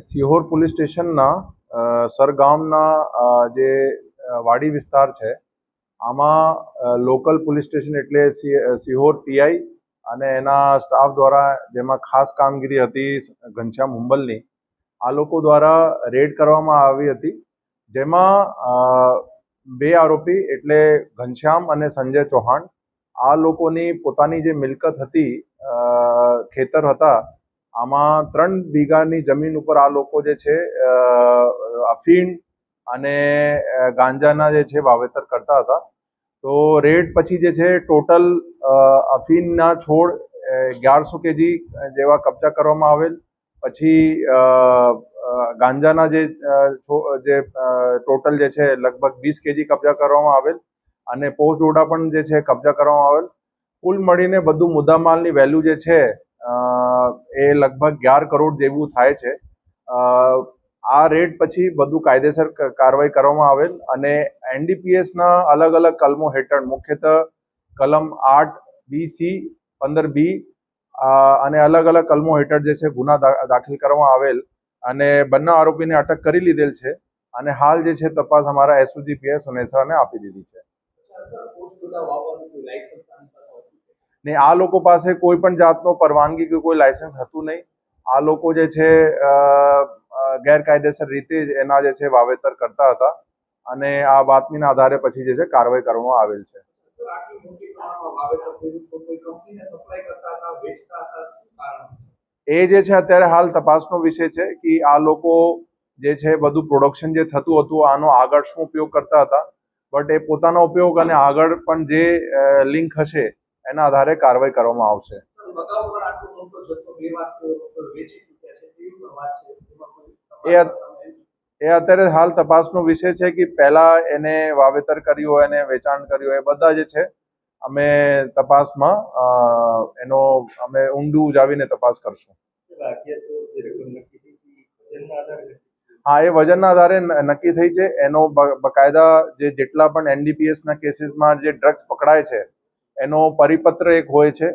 Sihor police સ્ટેશનના સરગામના જે વાડી વિસ્તાર છે આમાં લોકલ પોલીસ સ્ટેશન એટલે સિહોર પીઆઈ અને એના સ્ટાફ દ્વારા જેમાં ખાસ કામગીરી હતી ઘનશ્યામ હુંબલની આ લોકો દ્વારા રેડ કરવામાં આવી હતી જેમાં બે આરોપી એટલે ઘનશ્યામ અને સંજય ચૌહાણ આ લોકોની પોતાની જે મિલકત હતી ખેતર હતા આમાં 3 વીઘાની જમીન ઉપર આ લોકો જે છે અફીણ અને ગાંજાના જે છે વાવેતર કરતા હતા તો રેડ પછી જે છે ટોટલ અફીણના છોડ 1100 કેજી જેવા કબજા કરવામાં આવેલ પછી ગાંજાના જે ટોટલ જે છે લગભગ 20 કેજી કબજા કરવામાં આવેલ અને પોસ્ટ ડોડા પણ જે છે કબજા કરવામાં આવેલ કુલ મળીને બધું મુદ્દામાલની વેલ્યુ જે છે એ લગભગ 11 કરોડ જેવું થાય છે આ રેડ પછી બધું કાયદેસર કાર્યવાહી કરવામાં આવેલ અને એનડીપીએસના અલગ અલગ કલમો હેઠળ મુખ્યત્વે કલમ 8B(c), 15B અને અલગ અલગ કલમો હેઠળ જે છે ગુના દાખલ કરવામાં આવેલ અને બંને આરોપીને અટક કરી લીધેલ છે અને હાલ જે છે તપાસ અમારા એસઓજી પીએસ સોનેસરાને આપી દીધી છે ને આ લોકો પાસે કોઈ પણ જાતનો પરવાનગી કે કોઈ લાયસન્સ હતું નહીં આ લોકો જે છે ગેરકાયદેસર રીતે જ એના જે છે વાવેતર કરતા હતા અને આ બાતમીના આધારે પછી જે છે કાર્યવાહી કરવામાં આવેલ છે એ જે છે અત્યારે હાલ તપાસનો વિષય છે કે આ લોકો જે છે બધું પ્રોડક્શન જે થતું હતું આનો આગળ શું ઉપયોગ કરતા હતા બટ એ પોતાનો ઉપયોગ અને આગળ પણ જે લિંક હશે એના આધારે કાર્યવાહી કરવામાં આવશે એ અત્યારે હાલ તપાસનો વિષય છે કે પહેલા એને વાવેતર કર્યું એને વેચાણ કર્યું એ બધા જે છે અમે તપાસમાં એનો અમે ઊંડું ઉજાવીને તપાસ કરશું હા એ વજનના આધારે નક્કી થઈ છે એનો બકાયદા જેટલા પણ એનડીપીએસના કેસીસમાં જે ડ્રગ્સ પકડાય છે એનો પરિપત્ર એક હોય છે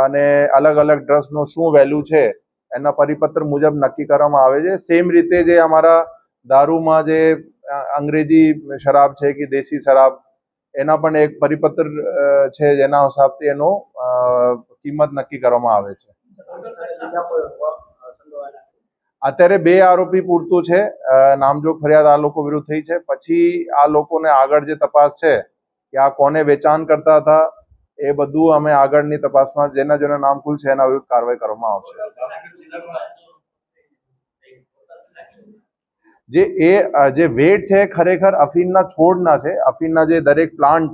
અને અલગ અલગ ડ્રગ્સનો શું વેલ્યુ છે એના પરિપત્ર મુજબ નક્કી કરવામાં આવે છે સેમ રીતે જે અમારા દારૂમાં જે અંગ્રેજી શરાબ છે કે દેશી શરાબ એના પણ એક પરિપત્ર છે જેના હિસાબથી એનો કિંમત નક્કી કરવામાં આવે છે અત્યારે 2 આરોપી પૂરતું છે નામજોગ ફરિયાદ આ લોકો વિરુદ્ધ થઈ છે પછી આ લોકોને આગળ જે તપાસ છે કે આ કોને વેચાણ કરતા હતા એ બધું અમે આગળની તપાસમાં જેના નામ ખુલશે એના વિરુદ્ધ કાર્યવાહી કરવામાં આવશે જે વેટ છે ખરેખર અફીણના છોડના છે અફીણના જે દરેક પ્લાન્ટ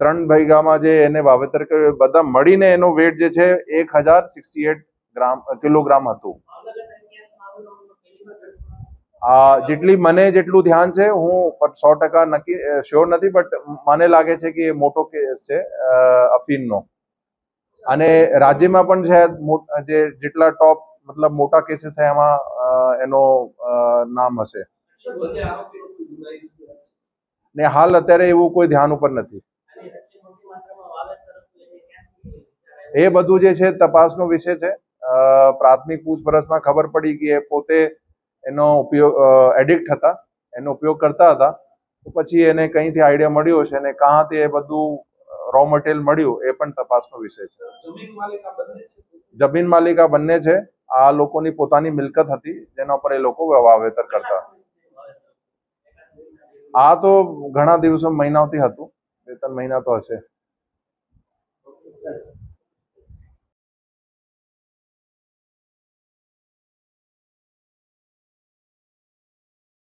3 વીઘામાં જે એને વાવેતર કર્યું બધા મળીને એનો વેટ જે છે 1068 કિલોગ્રામ હતું જેટલું ધ્યાન છે હું 100% નક્કી શ્યોર નથી બટ મને લાગે છે કે એ મોટો કેસ છે અફીણનો અને રાજ્યમાં પણ છે જેટલા ટોપ મતલબ મોટા કેસીસ થયા એમાં એનો નામ હશે ને હાલ અત્યારે એવું કોઈ ધ્યાન ઉપર નથી એ બધું જે છે તપાસનો વિષય છે પ્રાથમિક પૂછપરછમાં ખબર પડી કે એ પોતે એનો ઉપયોગ એડિક્ટ હતા એનો ઉપયોગ કરતા હતા તો પછી એને કંઈથી આઈડિયા મળ્યો છે અને કાંથી એ બધું રો મટીરિયલ મળ્યું એ પણ તપાસનો વિષય છે જમીન માલિકા બંને છે આ લોકોની પોતાની મિલકત હતી જેના પર એ લોકો વાવેતર કરતા આ તો ઘણા દિવસો મહિનાઓથી હતું 2-3 મહિના તો હશે